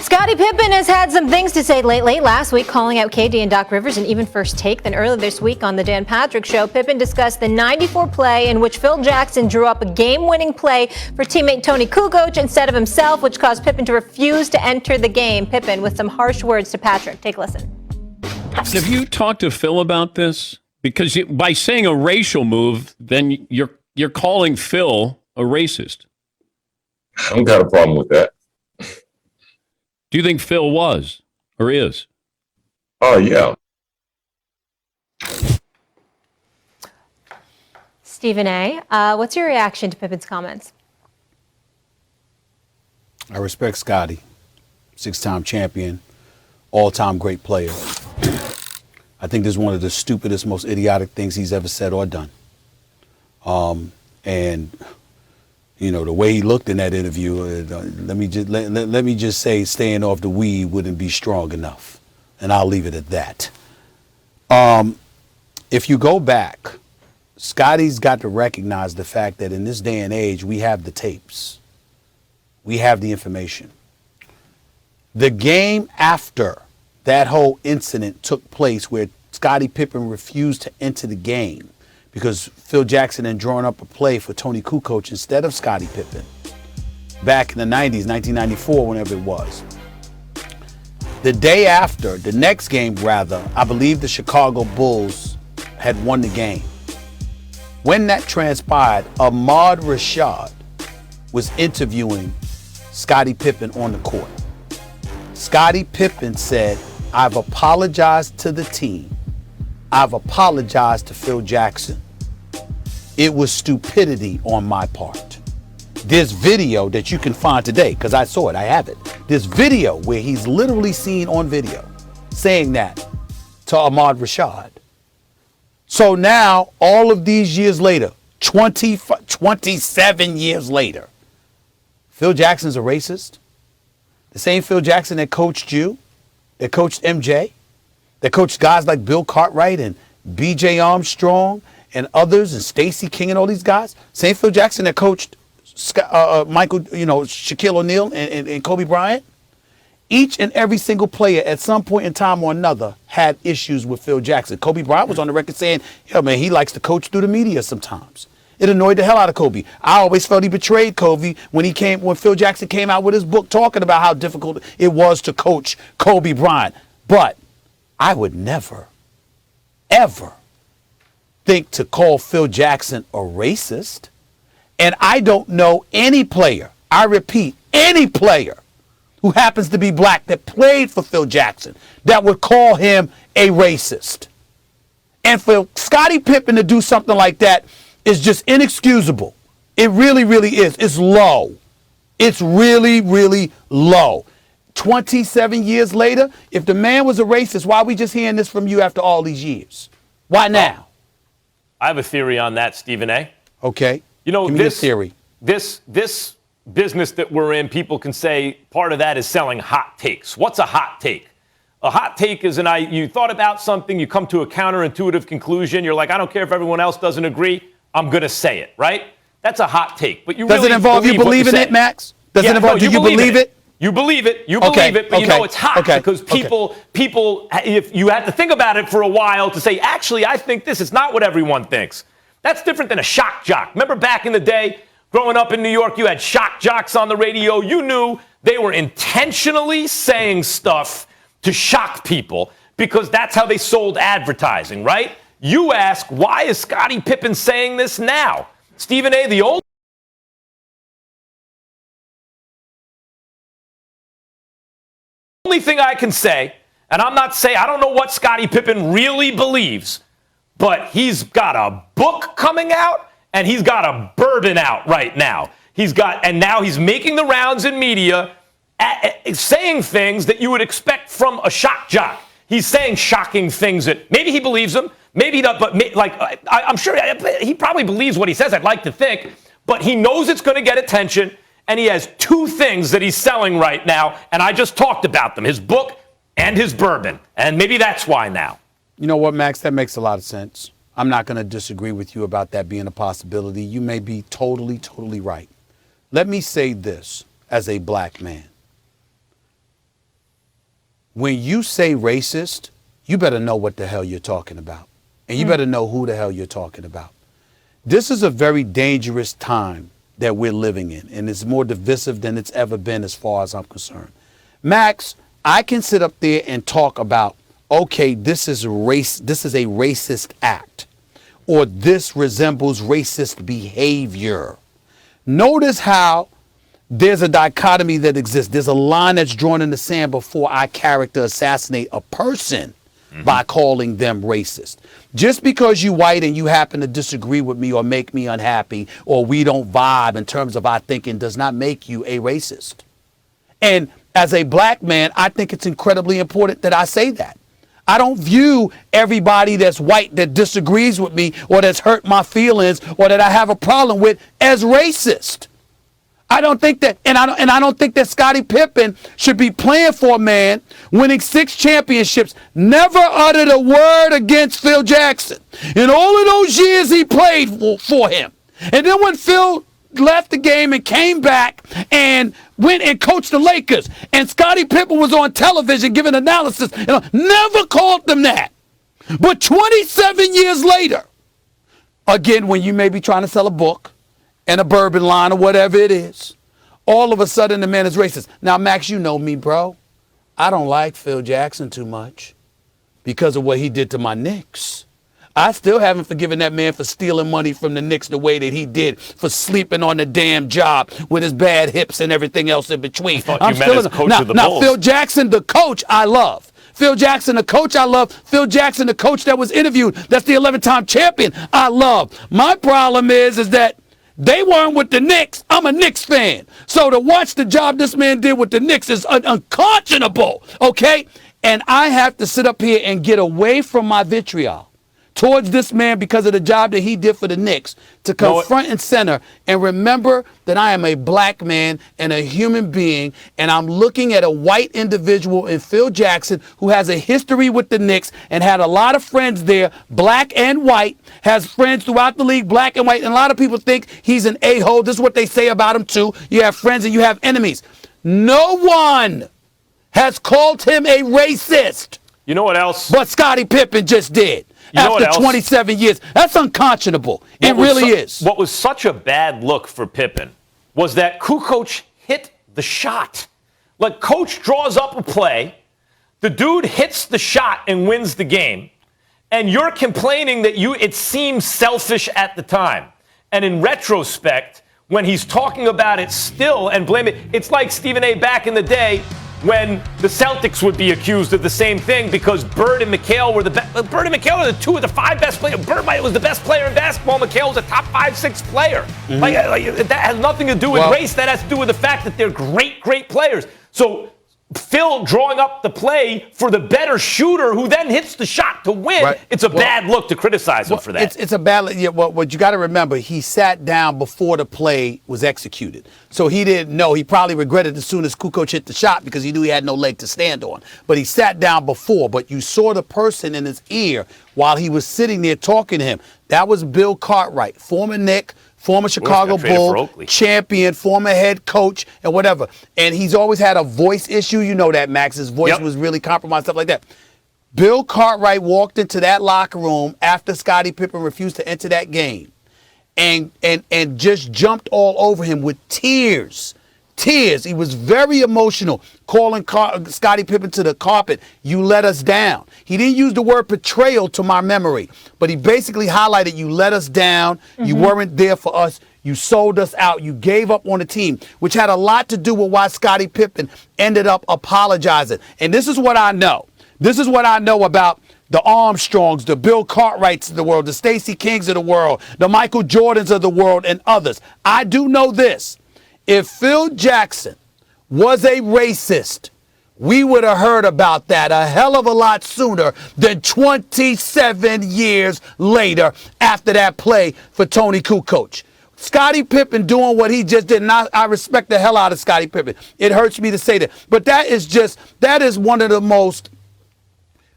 Scottie Pippen has had some things to say lately. Last week, calling out KD and Doc Rivers and even First Take. Then earlier this week on the Dan Patrick Show, Pippen discussed the '94 play in which Phil Jackson drew up a game-winning play for teammate Tony Kukoc instead of himself, which caused Pippen to refuse to enter the game. Pippen with some harsh words to Patrick. Take a listen. So have you talked to Phil about this? Because by saying a racial move, then you're calling Phil a racist. I don't got a problem with that. Do you think Phil was or is? Oh, yeah. Stephen A., what's your reaction to Pippen's comments? I respect Scottie, six-time champion, all-time great player. I think this is one of the stupidest, most idiotic things he's ever said or done. And you know, the way he looked in that interview, let me just say staying off the weed wouldn't be strong enough. And I'll leave it at that. If you go back, Scottie's got to recognize the fact that in this day and age, we have the tapes. We have the information. The game after that whole incident took place where Scottie Pippen refused to enter the game because Phil Jackson had drawn up a play for Tony Kukoc instead of Scottie Pippen back in the 90s, 1994, whenever it was. The day after, the next game rather, I believe the Chicago Bulls had won the game. When that transpired, Ahmad Rashad was interviewing Scottie Pippen on the court. Scottie Pippen said, "I've apologized to the team. I've apologized to Phil Jackson. It was stupidity on my part." This video that you can find today, because I saw it, I have it. This video where he's literally seen on video saying that to Ahmad Rashad. So now, all of these years later, 27 years later, Phil Jackson's a racist? The same Phil Jackson that coached you, that coached MJ, that coached guys like Bill Cartwright and B.J. Armstrong and others and Stacey King and all these guys. Same Phil Jackson that coached Shaquille O'Neal and Kobe Bryant. Each and every single player at some point in time or another had issues with Phil Jackson. Kobe Bryant was on the record saying, "Yo, man, he likes to coach through the media sometimes." It annoyed the hell out of Kobe. I always felt he betrayed Kobe when Phil Jackson came out with his book talking about how difficult it was to coach Kobe Bryant. But I would never, ever think to call Phil Jackson a racist. And I don't know any player, I repeat, any player who happens to be black that played for Phil Jackson that would call him a racist. And for Scottie Pippen to do something like that is just inexcusable. It really, really is. It's low. It's really, really low. 27 years later, if the man was a racist, why are we just hearing this from you after all these years? Why now? I have a theory on that, Stephen A. Okay. You know, give me this theory. This business that we're in, people can say part of that is selling hot takes. What's a hot take? A hot take is you thought about something, you come to a counterintuitive conclusion, you're like, I don't care if everyone else doesn't agree, I'm going to say it, right? That's a hot take. But Does it involve you believing it, Max? Does it involve, do you believe it? You believe it. You believe it, but you know it's hot because people, if you had to think about it for a while to say, actually, I think this is not what everyone thinks. That's different than a shock jock. Remember back in the day, growing up in New York, you had shock jocks on the radio. You knew they were intentionally saying stuff to shock people because that's how they sold advertising, right? You ask, why is Scottie Pippen saying this now? Stephen A., the only thing I can say, and I don't know what Scottie Pippen really believes, but he's got a book coming out and he's got a bourbon out right now. And now he's making the rounds in media, saying things that you would expect from a shock jock. He's saying shocking things that maybe he believes them, maybe not, but I'm sure he probably believes what he says, I'd like to think, but he knows it's going to get attention, and he has two things that he's selling right now, and I just talked about them, his book and his bourbon, and maybe that's why now. You know what, Max? That makes a lot of sense. I'm not going to disagree with you about that being a possibility. You may be totally, totally right. Let me say this as a black man. when you say racist, you better know what the hell you're talking about. And you better know who the hell you're talking about. This is a very dangerous time that we're living in, and it's more divisive than it's ever been as far as I'm concerned. Max, I can sit up there and talk about, okay, this is a racist act, or this resembles racist behavior. Notice how there's a dichotomy that exists. There's a line that's drawn in the sand before I character assassinate a person by calling them racist. Just because you white and you happen to disagree with me or make me unhappy or we don't vibe in terms of our thinking does not make you a racist. And as a black man, I think it's incredibly important that I say that. I don't view everybody that's white that disagrees with me or that's hurt my feelings or that I have a problem with as racist. I don't think that, and I don't think that Scottie Pippen should be playing for a man winning 6 championships, never uttered a word against Phil Jackson in all of those years he played for him. And then when Phil left the game and came back and went and coached the Lakers, and Scottie Pippen was on television giving analysis, never called them that. But 27 years later, again, when you may be trying to sell a book and a bourbon line or whatever it is, all of a sudden the man is racist. Now, Max, you know me, bro. I don't like Phil Jackson too much because of what he did to my Knicks. I still haven't forgiven that man for stealing money from the Knicks the way that he did, for sleeping on the damn job with his bad hips and everything else in between. Now, Phil Jackson, the coach, I love. Phil Jackson, the coach, I love. Phil Jackson, the coach that was interviewed, that's the 11-time champion, I love. My problem is that they weren't with the Knicks. I'm a Knicks fan. So to watch the job this man did with the Knicks is unconscionable, okay? And I have to sit up here and get away from my vitriol towards this man because of the job that he did for the Knicks, to come front and center and remember that I am a black man and a human being, and I'm looking at a white individual in Phil Jackson who has a history with the Knicks and had a lot of friends there, black and white, has friends throughout the league, black and white, and a lot of people think he's an a-hole. This is what they say about him too. You have friends and you have enemies. No one has called him a racist. You know what else? But Scottie Pippen just did. After 27 years. That's unconscionable. It really is. What was such a bad look for Pippen was that Kukoc hit the shot. Like, coach draws up a play, the dude hits the shot and wins the game, and you're complaining that it seemed selfish at the time. And in retrospect, when he's talking about it still and blame it, it's like Stephen A. back in the day when the Celtics would be accused of the same thing because Bird and McHale were Bird and McHale are the 2 of the 5 best players. Bird was the best player in basketball. McHale was a top 5-6 player. Mm-hmm. Like, that has nothing to do with race. That has to do with the fact that they're great, great players. So Phil drawing up the play for the better shooter who then hits the shot to win. Right. It's a bad look to criticize him for that. It's a bad look. Yeah, what you got to remember, he sat down before the play was executed. So he didn't know. He probably regretted as soon as Kukoc hit the shot because he knew he had no leg to stand on. But he sat down before. But you saw the person in his ear while he was sitting there talking to him. That was Bill Cartwright, former Knick, former Chicago Bull, champion, former head coach, and whatever. And he's always had a voice issue. You know that, Max. His voice was really compromised, stuff like that. Bill Cartwright walked into that locker room after Scottie Pippen refused to enter that game and just jumped all over him with tears. Tears. He was very emotional, calling Scottie Pippen to the carpet. You let us down. He didn't use the word betrayal to my memory, but he basically highlighted you let us down. Mm-hmm. You weren't there for us. You sold us out. You gave up on the team, which had a lot to do with why Scottie Pippen ended up apologizing. And this is what I know. This is what I know about the Armstrongs, the Bill Cartwrights of the world, the Stacey Kings of the world, the Michael Jordans of the world, and others. I do know this. If Phil Jackson was a racist, we would have heard about that a hell of a lot sooner than 27 years later after that play for Tony Kukoc. Scottie Pippen doing what he just did, and I respect the hell out of Scottie Pippen. It hurts me to say that. But that is one of the most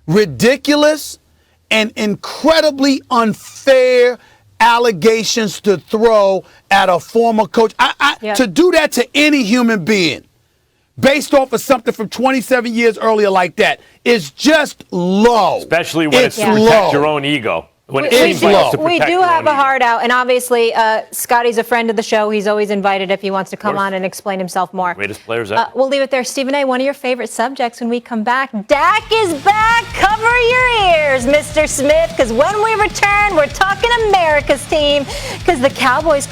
ridiculous and incredibly unfair allegations to throw at a former coach. To do that to any human being based off of something from 27 years earlier like that is just low. Especially when it's to low. protect your own ego. When it seems like it's to We protect do your have own a ego. heart out, and obviously Scotty's a friend of the show. He's always invited if he wants to come on and explain himself more. Greatest players ever. We'll leave it there. Stephen A., one of your favorite subjects when we come back. Dak is back. Cover your ears, Mr. Smith, because when we return, we're talking America's team, because the Cowboys